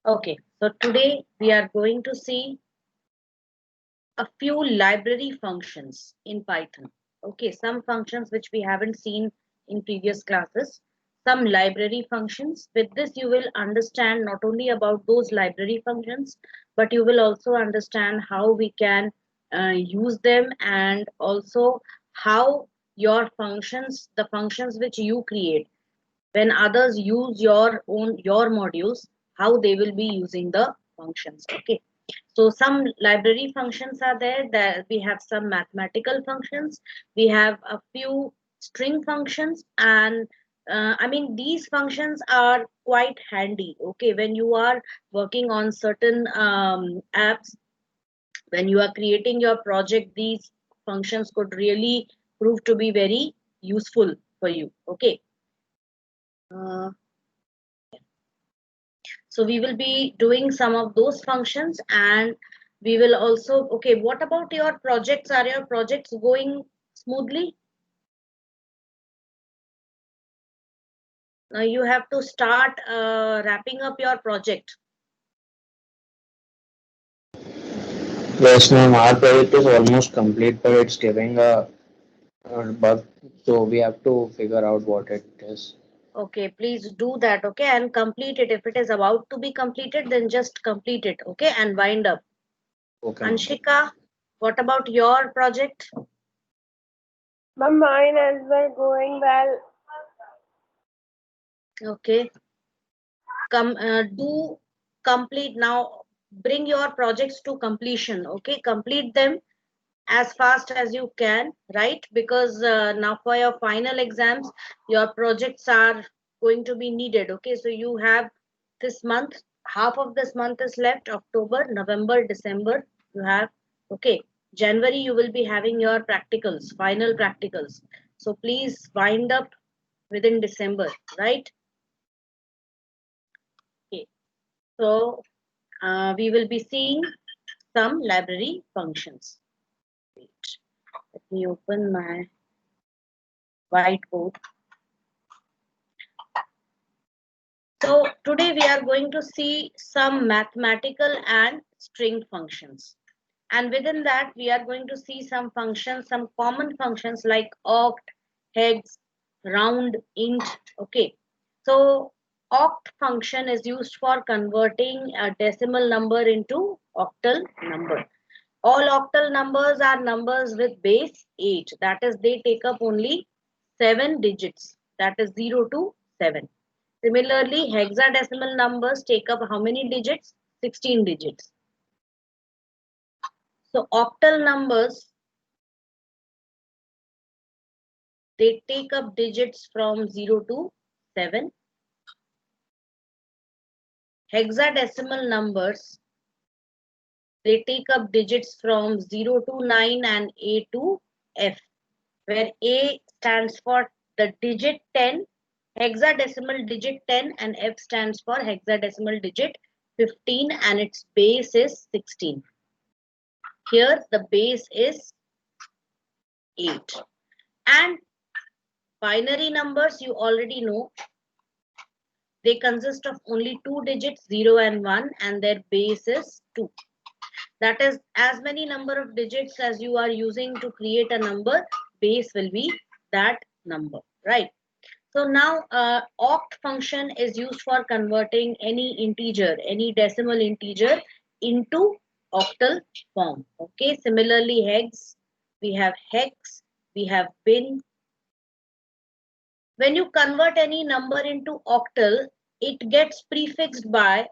Okay, so today we are going to see a few library functions in Python. Okay, some functions which we haven't seen in previous classes, some library functions. With this, you will understand not only about those library functions, but you will also understand how we can use them, and also how your functions, the functions which you create, when others use your modules, how they will be using the functions. Okay, so some library functions are there, that we have some mathematical functions, we have a few string functions, and I mean, these functions are quite handy, okay, when you are working on certain apps, when you are creating your project, these functions could really prove to be very useful for you. Okay, uh, so we will be doing some of those functions, and we will also, okay, what about your projects? Are your projects going smoothly? Now you have to start wrapping up your project. Yes, ma'am, our project is almost complete, but it's giving a bug, so we have to figure out what it is. Okay, please do that, okay, and complete it. If it is about to be completed, then just complete it, okay, and wind up. Okay, ma'am. Anshika, what about your project? But mine as well going well. Okay, do complete now. Bring your projects to completion, okay, complete them as fast as you can, right? Because now for your final exams, your projects are going to be needed. Okay, so you have this month, half of this month is left, October, November, December. You have, okay, January, you will be having your practicals, final practicals. So please wind up within December, right? Okay, so we will be seeing some library functions. Wait, let me open my whiteboard. So today we are going to see some mathematical and string functions. And within that, we are going to see some functions, some common functions like oct, hex, round, int. Okay. So oct function is used for converting a decimal number into octal number. All octal numbers are numbers with base 8. That is, they take up only 7 digits. That is 0 to 7. Similarly, hexadecimal numbers take up how many digits? 16 digits. So octal numbers, they take up digits from 0 to 7. Hexadecimal numbers, they take up digits from 0 to 9 and A to F, where A stands for the digit 10, hexadecimal digit 10, and F stands for hexadecimal digit 15, and its base is 16. Here the base is 8. And binary numbers, you already know, they consist of only two digits, 0 and 1, and their base is 2. That is, as many number of digits as you are using to create a number, base will be that number, right? So now oct function is used for converting any integer, any decimal integer into octal form. Okay, similarly we have hex, we have bin. When you convert any number into octal, it gets prefixed by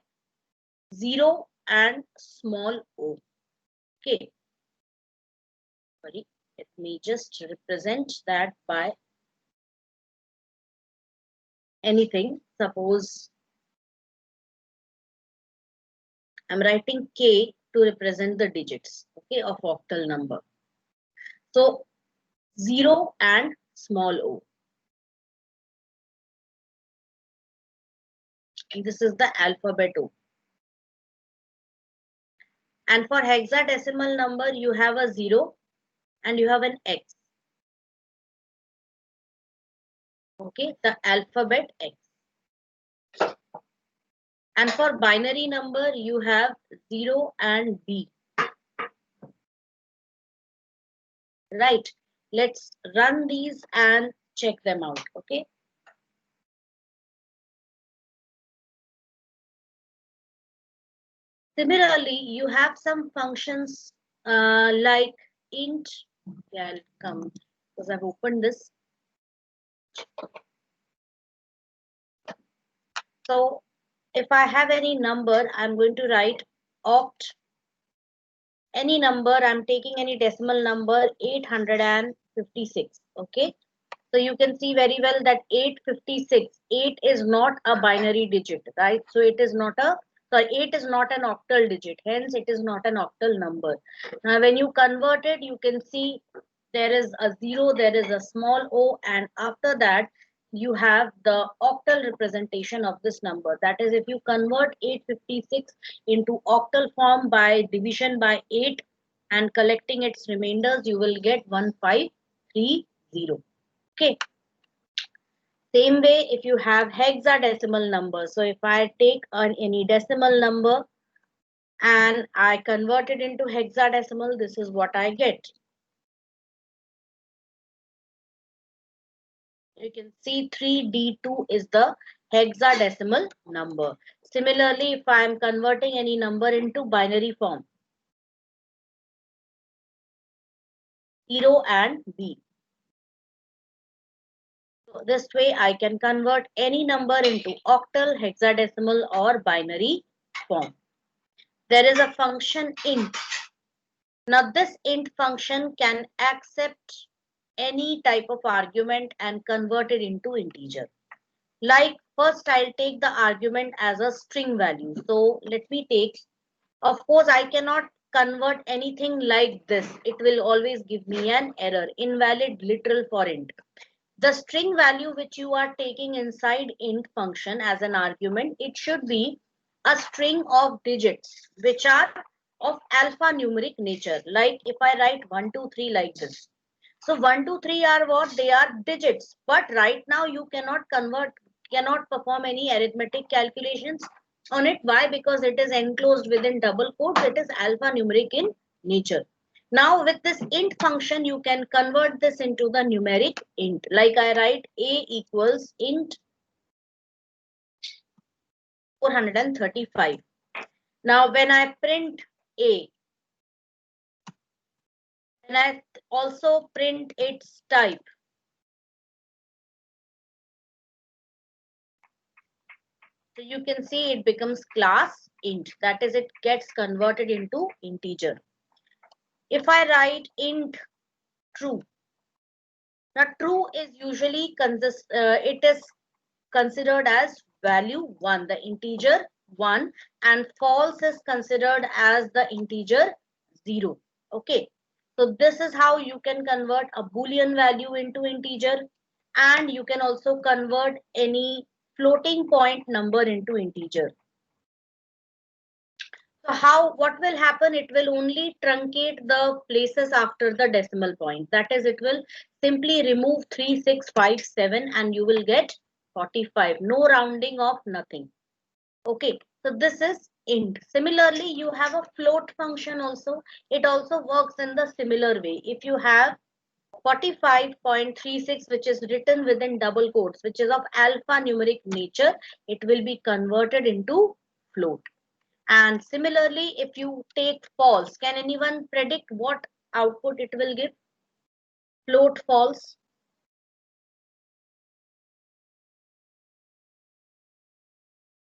0 and small o. Okay, sorry, let me just represent that by anything. Suppose I'm writing k to represent the digits, okay, of octal number. So 0 and small o. And this is the alphabet O. And for hexadecimal number, you have a 0 and you have an X. Okay, the alphabet X. And for binary number, you have 0 and B. Right. Let's run these and check them out. Okay. Similarly, you have some functions like int. Yeah, I'll come because I've opened this. So if I have any number, I'm going to write oct. Any number, I'm taking any decimal number 856. Okay. So you can see very well that 856, 8 is not a binary digit, right? So it is not a, sorry, 8 is not an octal digit. Hence, it is not an octal number. Now, when you convert it, you can see there is a 0, there is a small o, and after that, you have the octal representation of this number. That is, if you convert 856 into octal form by division by 8 and collecting its remainders, you will get 1530. Okay. Same way, if you have hexadecimal number, so if I take any decimal number and I convert it into hexadecimal, this is what I get. You can see 3D2 is the hexadecimal number. Similarly, if I am converting any number into binary form, 0 and B. So this way I can convert any number into octal, hexadecimal or binary form. There is a function int. Now this int function can accept any type of argument and convert it into integer. Like first I'll take the argument as a string value. So let me take, of course I cannot convert anything like this. It will always give me an error, invalid literal for int. The string value which you are taking inside int function as an argument, it should be a string of digits which are of alphanumeric nature. Like if I write 1, 2, 3 like this. So 1, 2, 3 are what? They are digits. But right now you cannot convert, cannot perform any arithmetic calculations on it. Why? Because it is enclosed within double quotes. It is alphanumeric in nature. Now with this int function, you can convert this into the numeric int. Like I write a equals int 435. Now when I print a, and I also print its type. So you can see it becomes class int. That is, it gets converted into integer. If I write int true, now true is usually it is considered as value 1, the integer 1, and false is considered as the integer 0. Okay. So this is how you can convert a Boolean value into integer, and you can also convert any floating point number into integer. So how, what will happen? It will only truncate the places after the decimal point. That is, it will simply remove 3, 6, 5, 7 and you will get 45. No rounding off, nothing. Okay, so this is int. Similarly, you have a float function also. It also works in the similar way. If you have 45.36, which is written within double quotes, which is of alphanumeric nature, it will be converted into float. And similarly, if you take false, can anyone predict what output it will give? Float false.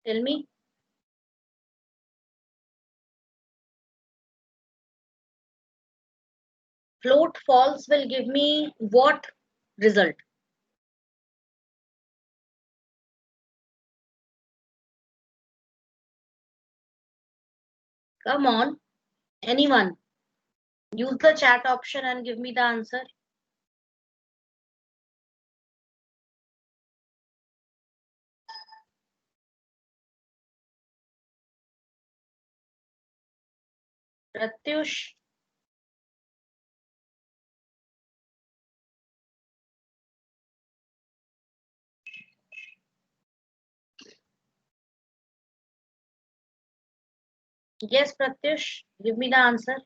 Tell me. Float false will give me what result? Come on, anyone. Use the chat option and give me the answer. Pratyush. Yes, Pratyush, give me the answer.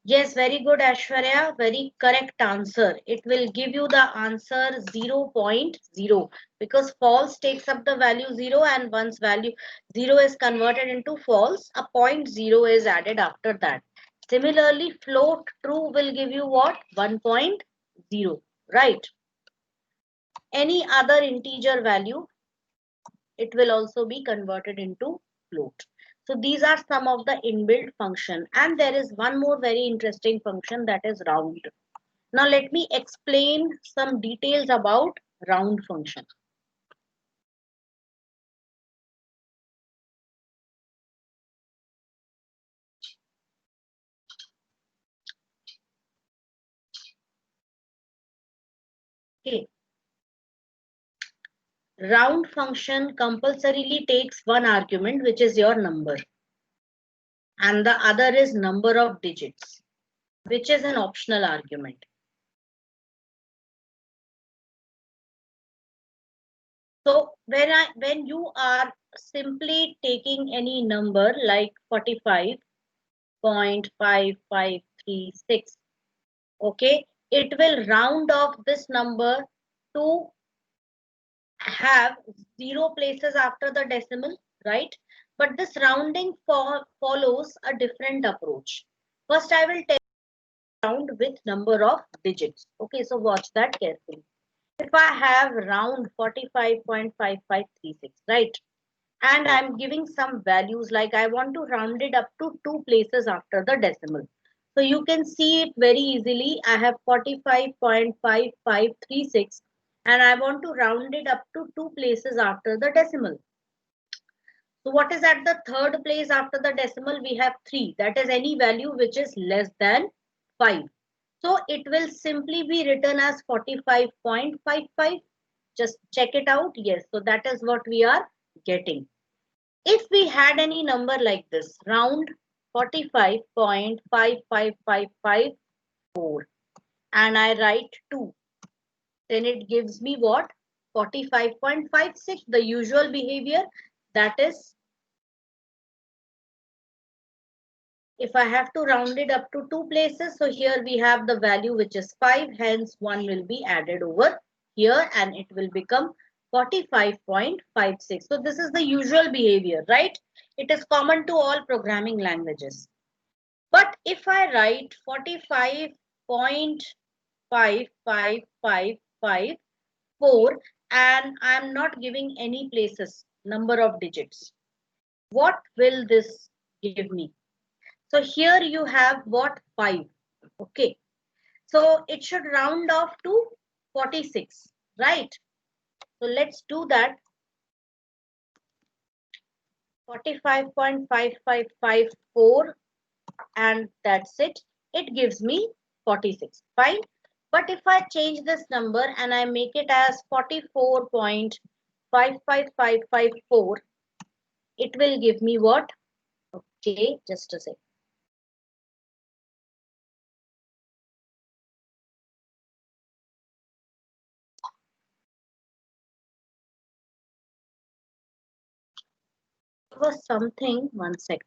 Yes, very good, Ashwarya. Very correct answer. It will give you the answer 0.0 because false takes up the value 0, and once value 0 is converted into false, a point 0 is added after that. Similarly, float true will give you what? 1.0, right? Any other integer value, it will also be converted into float. So these are some of the inbuilt function, and there is one more very interesting function, that is round. Now let me explain some details about round function. Okay. Round function compulsorily takes one argument, which is your number, and the other is number of digits, which is an optional argument. So when you are simply taking any number like 45.5536, okay, it will round off this number to have 0 places after the decimal, right? But this rounding follows a different approach. First, I will tell you round with number of digits. Okay, so watch that carefully. If I have round 45.5536, right? And I'm giving some values, like I want to round it up to 2 places after the decimal. So you can see it very easily. I have 45.5536 and I want to round it up to 2 places after the decimal. So what is at the third place after the decimal? We have 3. That is any value which is less than 5. So it will simply be written as 45.55. Just check it out. Yes, so that is what we are getting. If we had any number like this, round 45.55554, and I write 2, then it gives me what? 45.56, the usual behavior. That is, if I have to round it up to 2 places, so here we have the value which is 5, hence 1 will be added over here and it will become 45.56. So this is the usual behavior, right? It is common to all programming languages. But if I write 45.55554 and I'm not giving any places, number of digits, what will this give me? So here you have what? 5. Okay. So it should round off to 46, right? So let's do that. 45.5554 and that's it. It gives me 46. Fine. But if I change this number and I make it as 44.55554, it will give me what? Okay, just a sec. It was something, one sec.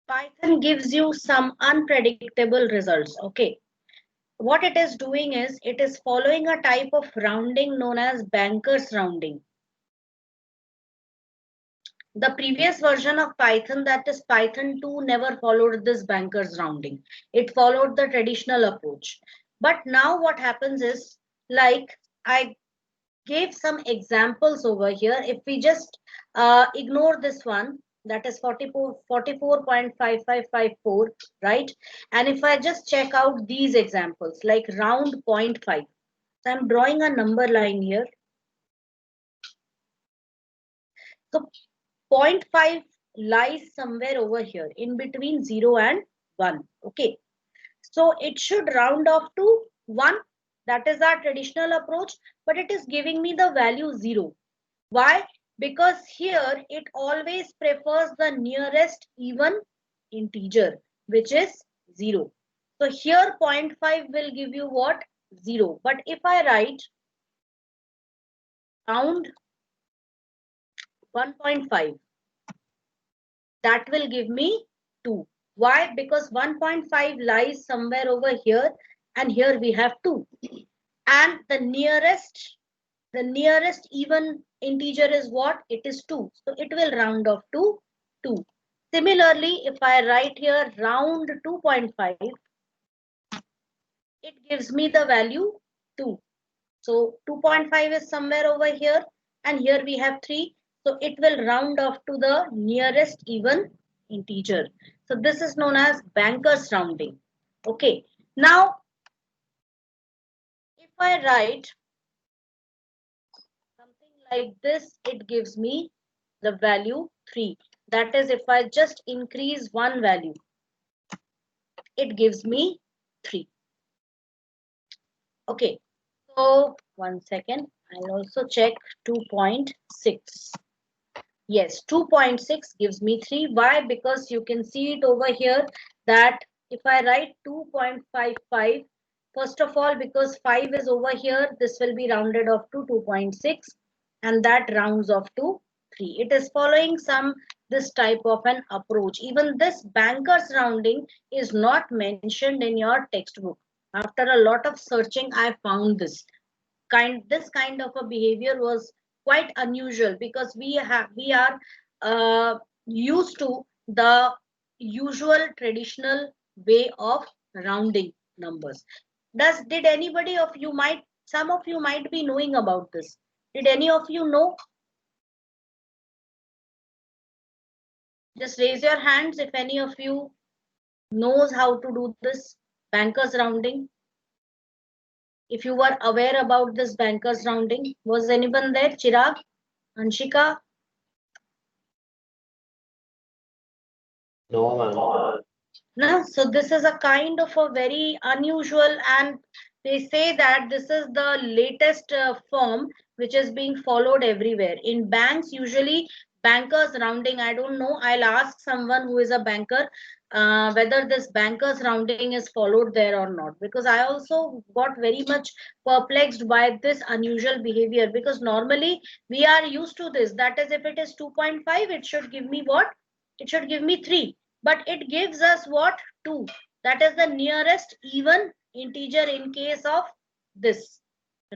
Python gives you some unpredictable results. Okay. What it is doing is it is following a type of rounding known as banker's rounding. The previous version of Python, that is Python 2, never followed this bankers rounding. It followed the traditional approach. But now what happens is, like I gave some examples over here. If we just ignore this one, that is 44.5554, right? And if I just check out these examples, like round 0.5. So I'm drawing a number line here. So 0.5 lies somewhere over here in between 0 and 1. Okay. So it should round off to 1. That is our traditional approach, but it is giving me the value 0. Why? Because here it always prefers the nearest even integer, which is 0. So here 0.5 will give you what? 0. But if I write round 1.5, that will give me 2. Why? Because 1.5 lies somewhere over here, and here we have 2. And the nearest even integer is what? It is 2. So it will round off to 2. Similarly, if I write here round 2.5, it gives me the value 2. So 2.5 is somewhere over here, and here we have 3. So it will round off to the nearest even integer. So this is known as bankers rounding. Okay. Now, if I write something like this, it gives me the value 3. That is, if I just increase one value, it gives me 3. Okay. So 1 second. I'll also check 2.6. Yes, 2.6 gives me 3. Why? Because you can see it over here that if I write 2.55, first of all, because 5 is over here, this will be rounded off to 2.6, and that rounds off to 3. It is following this type of an approach. Even this bankers rounding is not mentioned in your textbook. After a lot of searching, I found this kind of a behavior was quite unusual, because we are used to the usual traditional way of rounding numbers. Did anybody of you might some of you might be knowing about this? Did any of you know? Just raise your hands if any of you knows how to do this bankers rounding. If you were aware about this bankers rounding, was anyone there? Chirag, Anshika? No, ma'am. No, so this is a kind of a very unusual, and they say that this is the latest form which is being followed everywhere. In banks, usually bankers rounding, I don't know, I'll ask someone who is a banker whether this bankers rounding is followed there or not, because I also got very much perplexed by this unusual behavior, because normally we are used to this. That is, if it is 2.5, it should give me what? It should give me 3. But it gives us what? 2. That is the nearest even integer in case of this,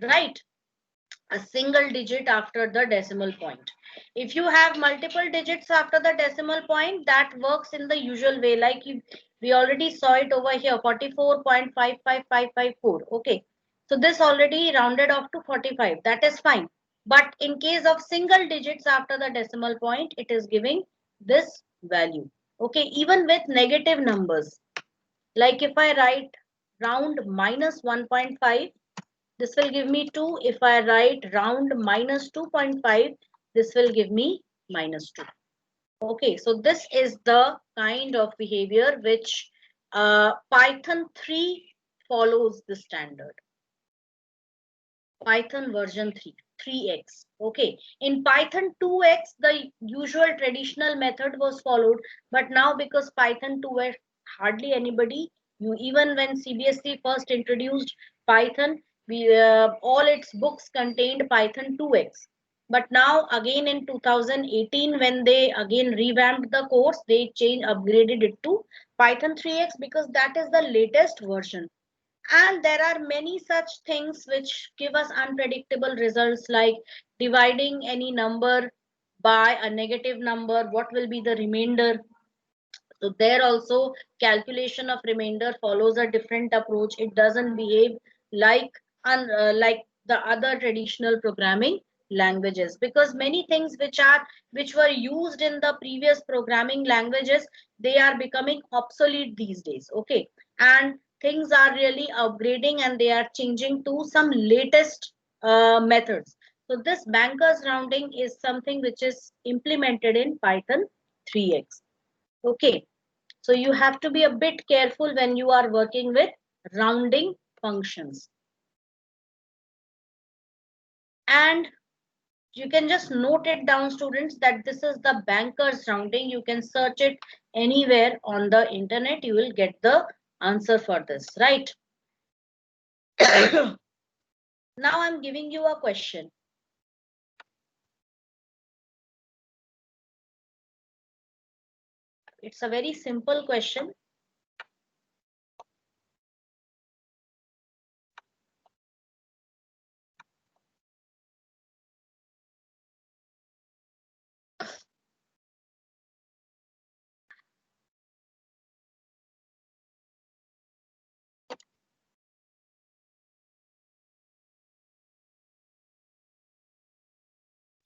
right? A single digit after the decimal point. If you have multiple digits after the decimal point, that works in the usual way, like we already saw it over here, 44.55554. Okay, so this already rounded off to 45. That is fine. But in case of single digits after the decimal point, it is giving this value. Okay, even with negative numbers, like if I write round minus 1.5, this will give me 2. If I write round minus 2.5, this will give me minus 2. Okay, so this is the kind of behavior which Python 3 follows the standard. Python version 3, 3x. Okay, in Python 2x, the usual traditional method was followed, but now because Python 2x, hardly anybody, even when CBSE first introduced Python, all its books contained Python 2x. But now again in 2018, when they again revamped the course, they upgraded it to Python 3x, because that is the latest version. And there are many such things which give us unpredictable results, like dividing any number by a negative number, what will be the remainder? So there also calculation of remainder follows a different approach. It doesn't behave like like the other traditional programming languages, because many things which were used in the previous programming languages, they are becoming obsolete these days. Okay, and things are really upgrading and they are changing to some latest methods. So this bankers rounding is something which is implemented in Python 3x. Okay, so you have to be a bit careful when you are working with rounding functions. And you can just note it down, students, that this is the bankers rounding. You can search it anywhere on the internet. You will get the answer for this, right? Now I'm giving you a question. It's a very simple question.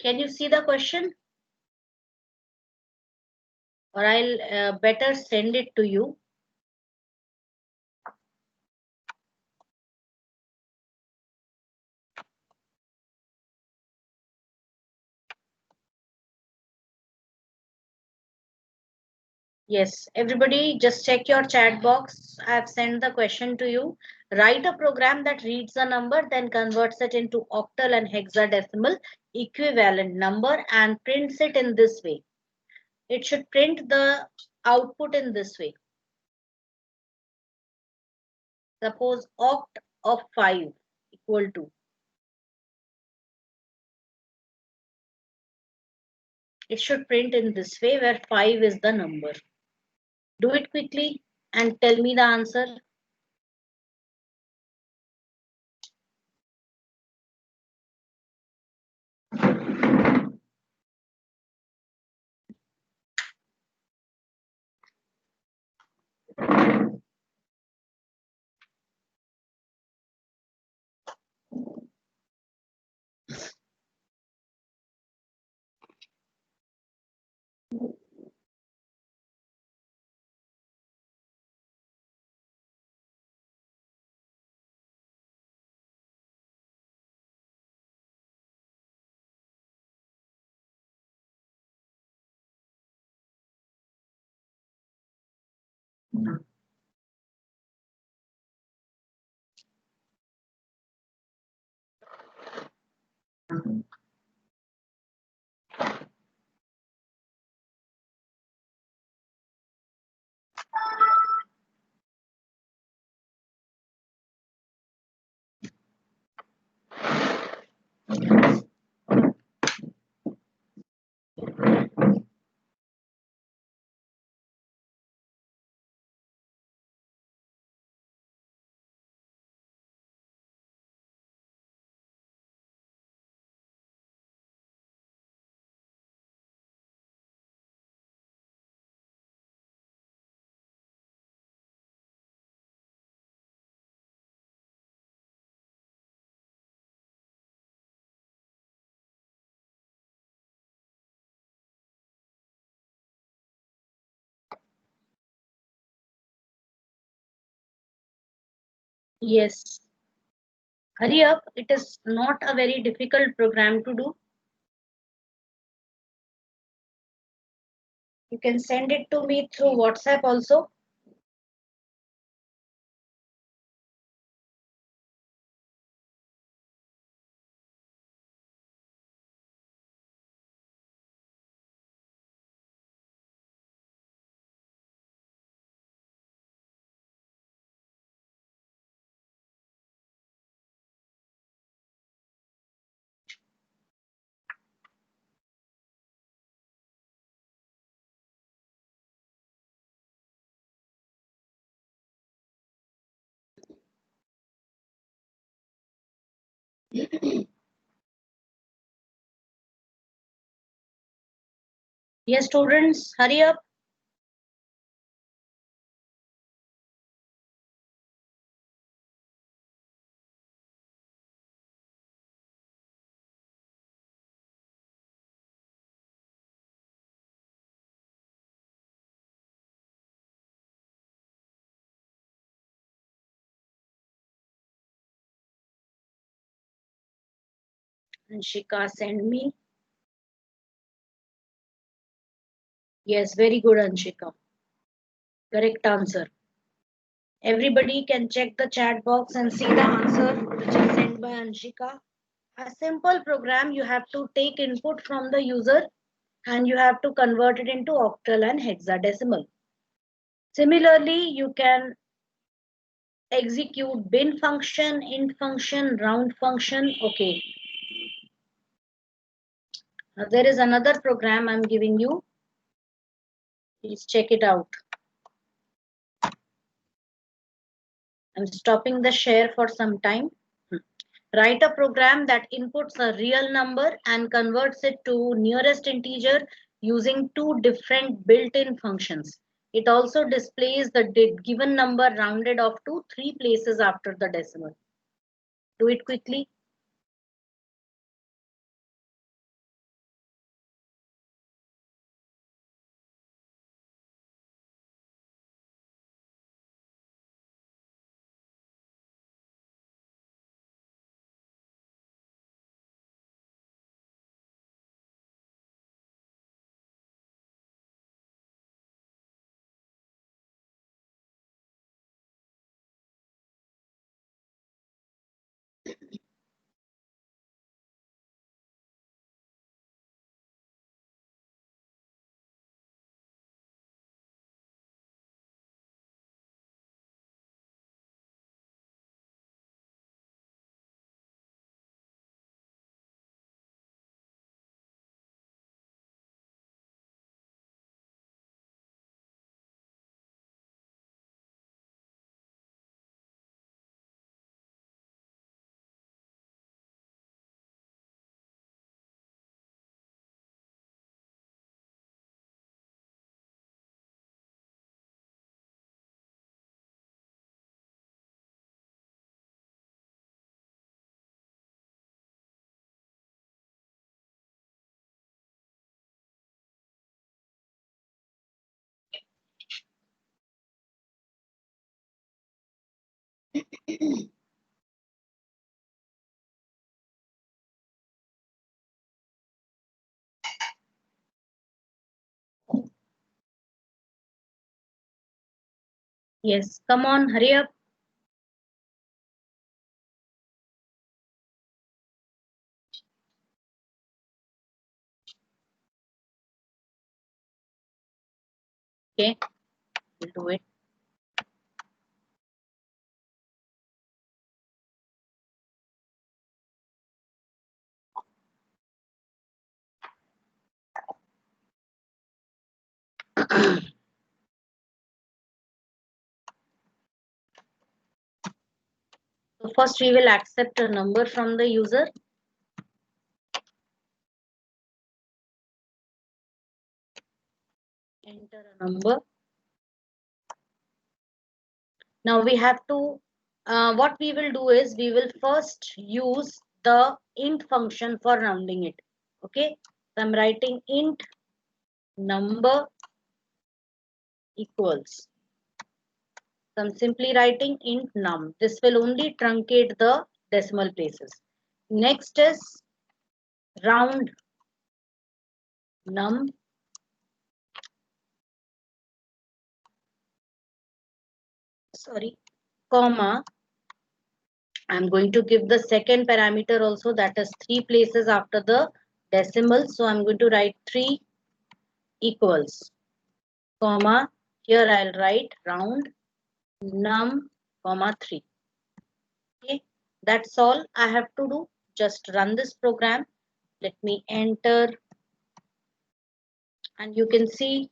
Can you see the question? Or I'll better send it to you. Yes, everybody just check your chat box. I have sent the question to you. Write a program that reads a number, then converts it into octal and hexadecimal equivalent number and prints it in this way. It should print the output in this way. Suppose oct of 5 equal to. It should print in this way where 5 is the number. Do it quickly and tell me the answer. Yes. Hurry up. It is not a very difficult program to do. You can send it to me through WhatsApp also. Yes, students, hurry up. Anshika, send me. Yes, very good, Anshika. Correct answer. Everybody can check the chat box and see the answer which is sent by Anshika. A simple program, you have to take input from the user and you have to convert it into octal and hexadecimal. Similarly, you can execute bin function, int function, round function. Okay. Now there is another program I'm giving you. Please check it out. I'm stopping the share for some time. Write a program that inputs a real number and converts it to nearest integer using two different built-in functions. It also displays the given number rounded off to 3 places after the decimal. Do it quickly. Yes, come on, hurry up. Okay, we'll do it. So first we will accept a number from the user. Enter a number. Now we have to, what we will do is we will first use the int function for rounding it. Okay, so I'm writing int number equals. So I'm simply writing int num. This will only truncate the decimal places. Next is round num. Sorry, comma. I'm going to give the second parameter also, that is 3 places after the decimal. So I'm going to write 3 equals, comma. Here I'll write round num, comma 3. Okay, that's all I have to do. Just run this program. Let me enter. And you can see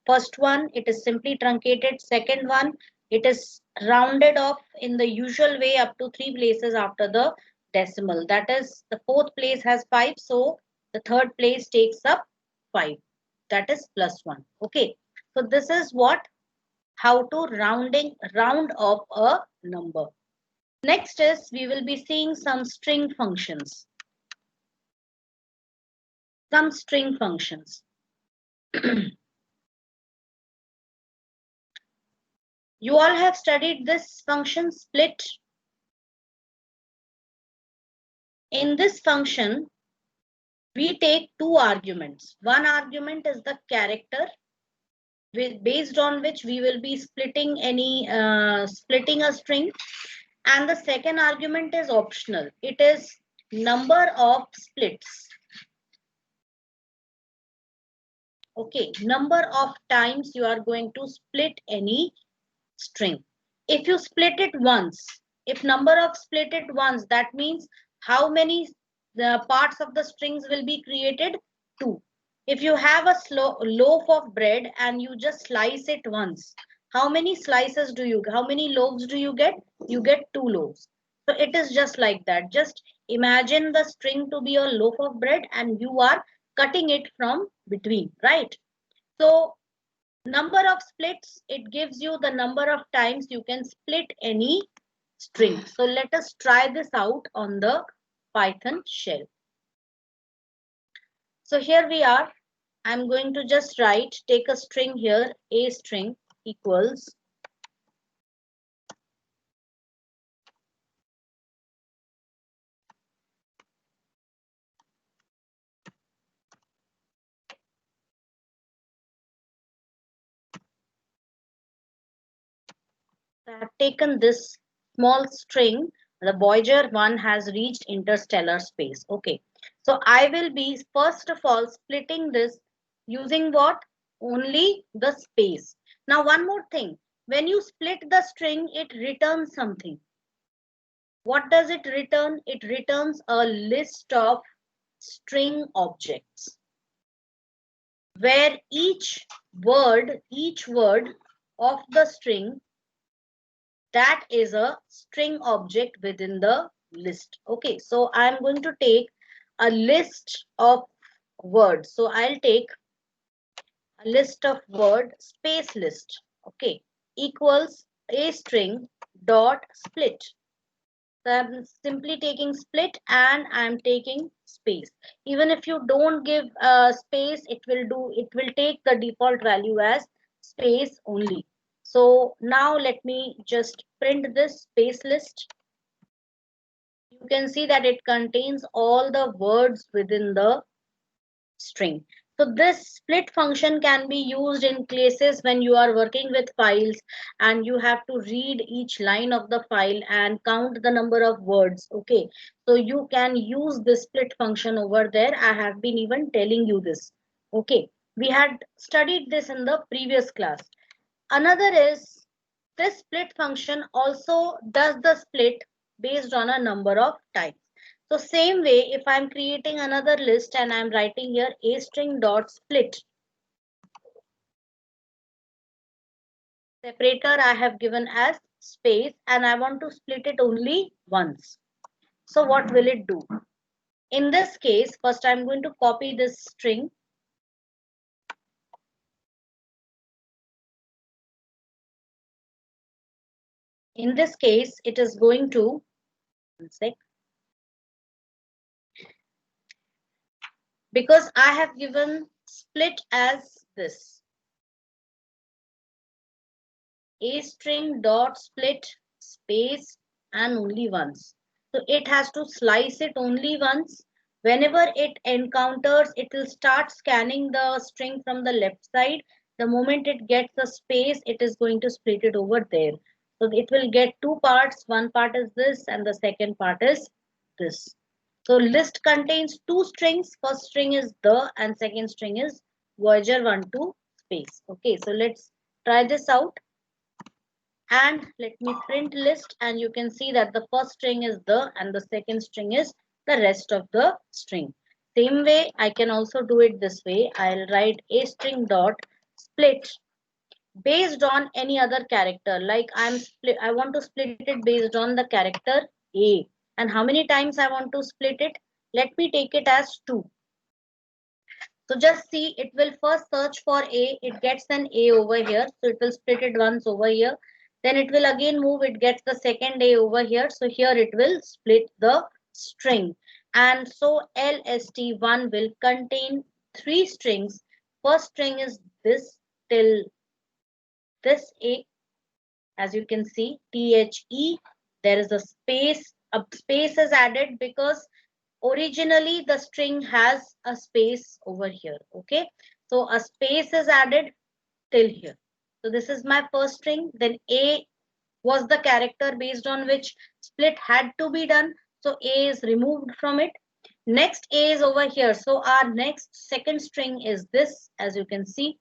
first one, it is simply truncated. Second one, it is rounded off in the usual way up to 3 places after the decimal. That is, the fourth place has 5, so the third place takes up 5. that is +1. Okay, so this is what, how to round off a number. Next is we will be seeing some string functions. Some string functions. You all have studied this function split. In this function, we take two arguments. One argument is the character based on which we will be splitting a string, and the second argument is optional. It is number of splits. Okay, number of times you are going to split any string. If you split it once, if number of split it once, that means how many parts of the strings will be created? 2. If you have a loaf of bread and you just slice it once, how many slices do you, how many loaves do you get? You get 2 loaves. So it is just like that. Just imagine the string to be a loaf of bread and you are cutting it from between, right? So number of splits, it gives you the number of times you can split any string. So let us try this out on the Python shell. So here we are. I'm going to just take a string here, a string equals I have taken this small string. The Voyager 1 has reached interstellar space. Okay. So I will be first of all splitting this using what? Only the space. Now one more thing. When you split the string, it returns something. What does it return? It returns a list of string objects, where each word of the string, that is a string object within the list. Okay, so I'm going to take a list of words. So I'll take a list of word space list. Okay, equals a string dot split. So I'm simply taking split and I'm taking space. Even if you don't give space, it will take the default value as space only. So now let me just print this space list. You can see that it contains all the words within the string. So this split function can be used in cases when you are working with files and you have to read each line of the file and count the number of words. Okay, so you can use this split function over there. I have been even telling you this. Okay, we had studied this in the previous class. Another is this split function also does the split based on a number of times. So same way, if I'm creating another list and I'm writing here a string dot split, separator I have given as space and I want to split it only once. So what will it do? In this case, first I'm going to copy this string. In this case, it is going to, one sec, because I have given split as this. A string dot split space and only once. So it has to slice it only once. Whenever it encounters, it will start scanning the string from the left side. The moment it gets the space, it is going to split it over there. So it will get two parts. One part is this and the second part is this. So list contains two strings. First string is the and second string is Voyager 1 2 space. Okay, so let's try this out. And let me print list and you can see that the first string is the and the second string is the rest of the string. Same way I can also do it this way. I'll write a string dot split based on any other character, like I want to split it based on the character A, and how many times I want to split it. Let me take it as 2. So just see, it will first search for A, it gets an A over here, so it will split it once over here. Then it will again move, it gets the second A over here, so here it will split the string. And so LST1 will contain three strings. First string is this till this A, as you can see, THE. There is a space is added because originally the string has a space over here. Okay, so a space is added till here. So this is my first string. Then A was the character based on which split had to be done, so A is removed from it. Next A is over here, so our next second string is this, as you can see,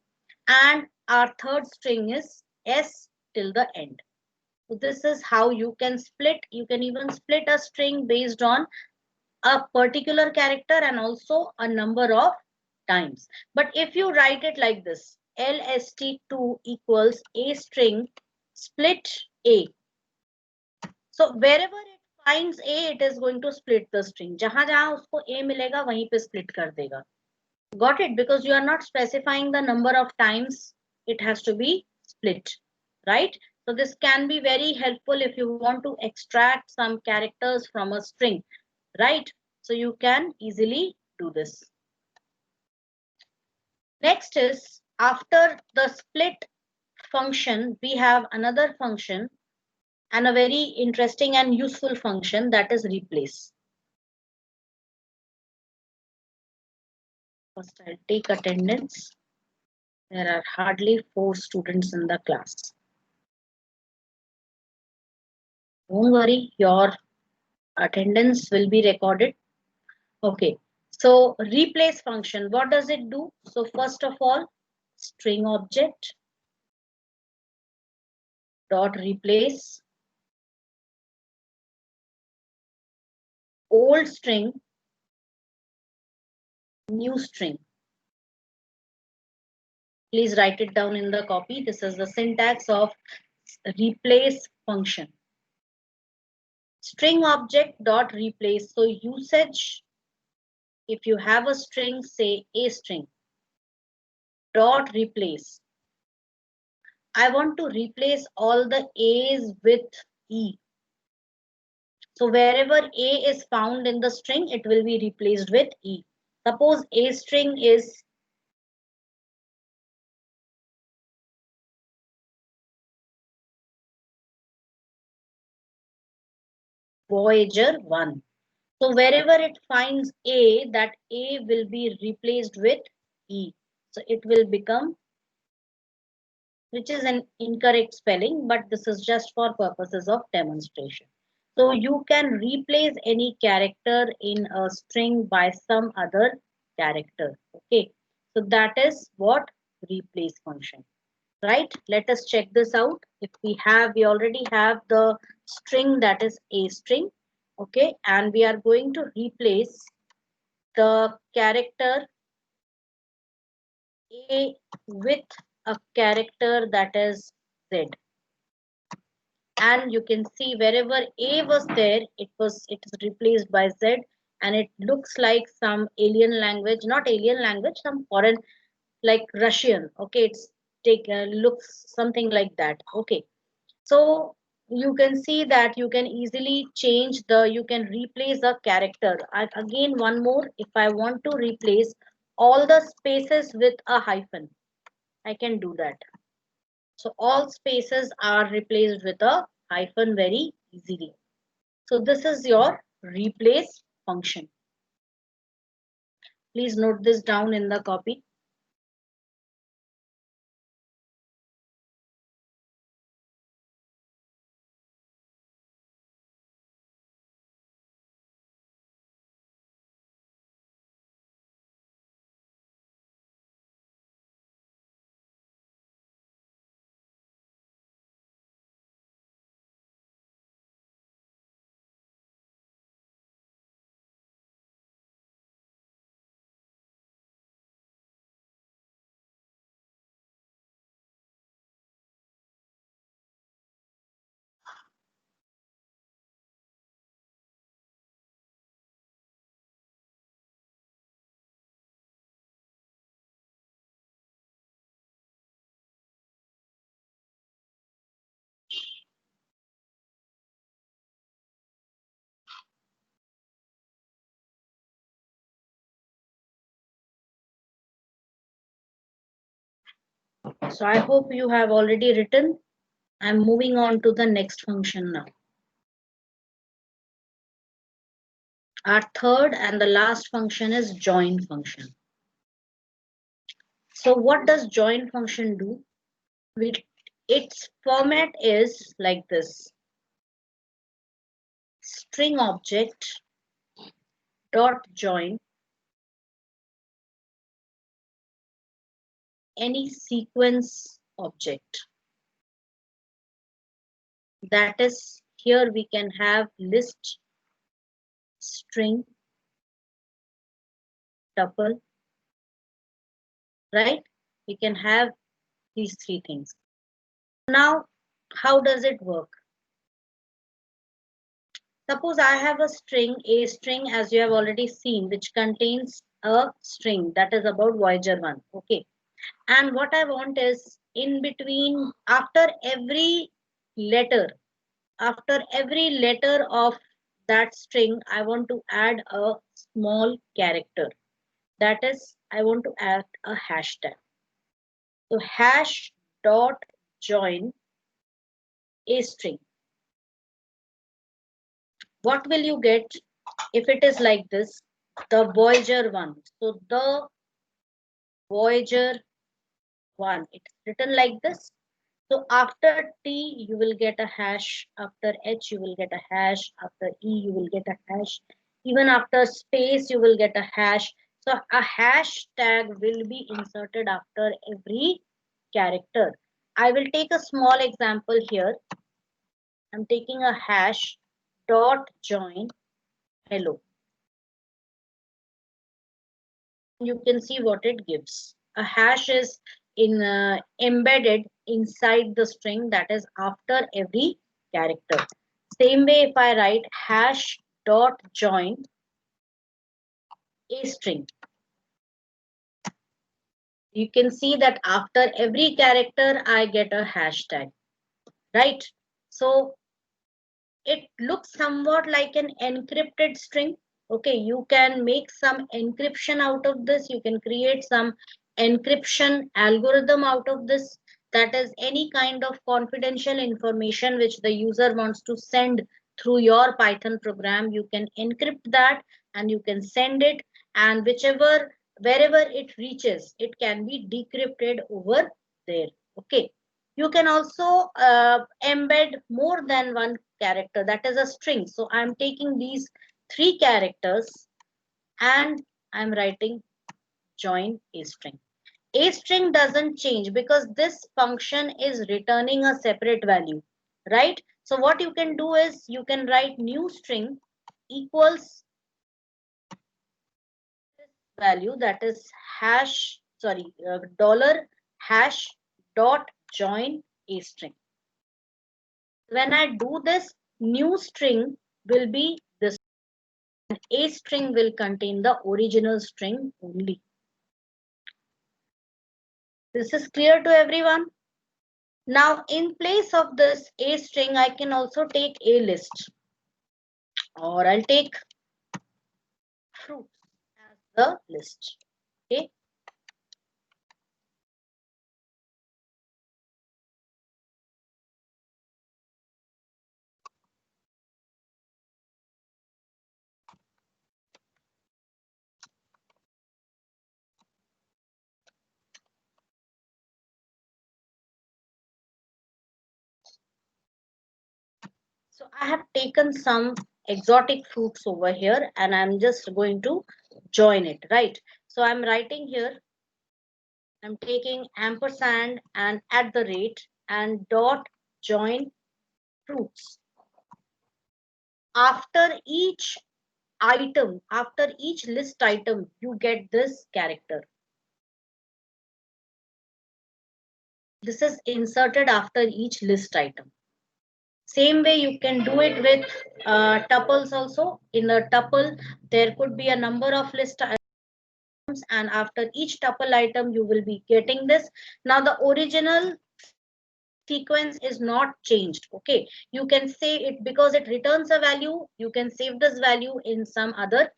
and our third string is S till the end. So this is how you can split. You can even split a string based on a particular character and also a number of times. But if you write it like this, LST2 equals A string split A. So wherever it finds A, it is going to split the string. जहां जहां उसको A मिलेगा वहीं पे split कर देगा. Got it? Because you are not specifying the number of times it has to be split, right? So this can be very helpful if you want to extract some characters from a string, right? So you can easily do this. Next is, after the split function, we have another function and a very interesting and useful function, that is replace. First I'll take attendance. There are hardly 4 students in the class. Don't worry, your attendance will be recorded. Okay, so replace function, what does it do? So first of all, string object dot replace old string new string. Please write it down in the copy. This is the syntax of replace function. String object dot replace. So usage, if you have a string, say a string dot replace. I want to replace all the A's with E. So wherever A is found in the string, it will be replaced with E. Suppose A string is Voyager 1. So wherever it finds A, that A will be replaced with E. So it will become, which is an incorrect spelling, but this is just for purposes of demonstration. So you can replace any character in a string by some other character. Okay, so that is what replace function. Right? Let us check this out. If we already have the string, that is a string. Okay, and we are going to replace the character A with a character that is Z. And you can see wherever A was there, it is replaced by Z, and it looks like some alien language, not alien language, some foreign, like Russian. Okay, it's looks something like that. Okay, so you can see that you can easily you can replace a character. Again, one more, if I want to replace all the spaces with a hyphen, I can do that. So all spaces are replaced with a hyphen very easily. So this is your replace function. Please note this down in the copy. So I hope you have already written. I'm moving on to the next function now. Our third and the last function is join function. So what does join function do? Its format is like this: string object dot join any sequence object. That is, here we can have list, string, tuple, right? We can have these three things. Now, how does it work? Suppose I have a string, as you have already seen, which contains a string that is about Voyager 1. Okay. And what I want is in between, after every letter of that string, I want to add a small character. That is, I want to add a hashtag. So hash dot join a string. What will you get if it is like this? The Voyager 1. So the Voyager 1. It's written like this. So after T, you will get a hash. After H, you will get a hash. After E, you will get a hash. Even after space, you will get a hash. So a hashtag will be inserted after every character. I will take a small example here. I'm taking a hash dot join hello. You can see what it gives. A hash is embedded inside the string, that is after every character. Same way, if I write hash dot join a string, you can see that after every character I get a hashtag, right? So it looks somewhat like an encrypted string. Okay, you can make some encryption out of this. You can create some encryption algorithm out of this. That is, any kind of confidential information which the user wants to send through your Python program, you can encrypt that and you can send it, and wherever it reaches, it can be decrypted over there. Okay, you can also embed more than one character, that is a string. So I'm taking these three characters and I'm writing join a string. A string doesn't change because this function is returning a separate value, right? So what you can do is you can write new string equals value, that is dollar hash dot join a string. When I do this, new string will be this, and a string will contain the original string only. This is clear to everyone? Now, in place of this a string, I can also take a list, or I'll take fruits as the list. Okay. So I have taken some exotic fruits over here and I'm just going to join it, right? So I'm writing here, I'm taking ampersand and at the rate and dot join fruits. After each item, after each list item, you get this character. This is inserted after each list item. Same way you can do it with tuples also. In a tuple, there could be a number of list items, and after each tuple item, you will be getting this. Now the original sequence is not changed. Okay, you can say it because it returns a value. You can save this value in some other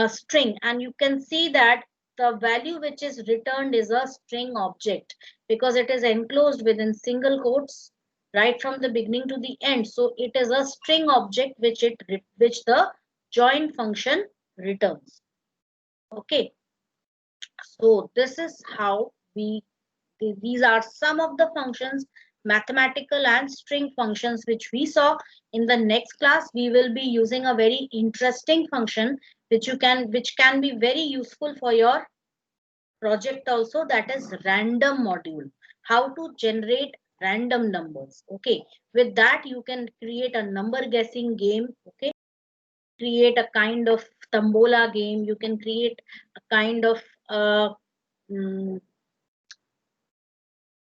string, and you can see that the value which is returned is a string object. because it is enclosed within single quotes right from the beginning to the end. So it is a string object which the join function returns. Okay, so this is how these are some of the functions, mathematical and string functions, which we saw. In the next class we will be using a very interesting function which can be very useful for your project also, that is random module, how to generate random numbers. Okay, with that you can create a number guessing game. Okay, create a kind of tambola game, you can create a kind of mm,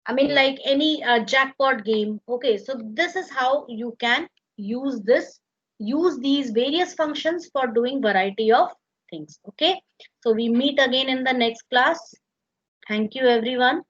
I mean like any jackpot game. Okay, so this is how you can use use these various functions for doing variety of things. Okay, so we meet again in the next class. Thank you everyone.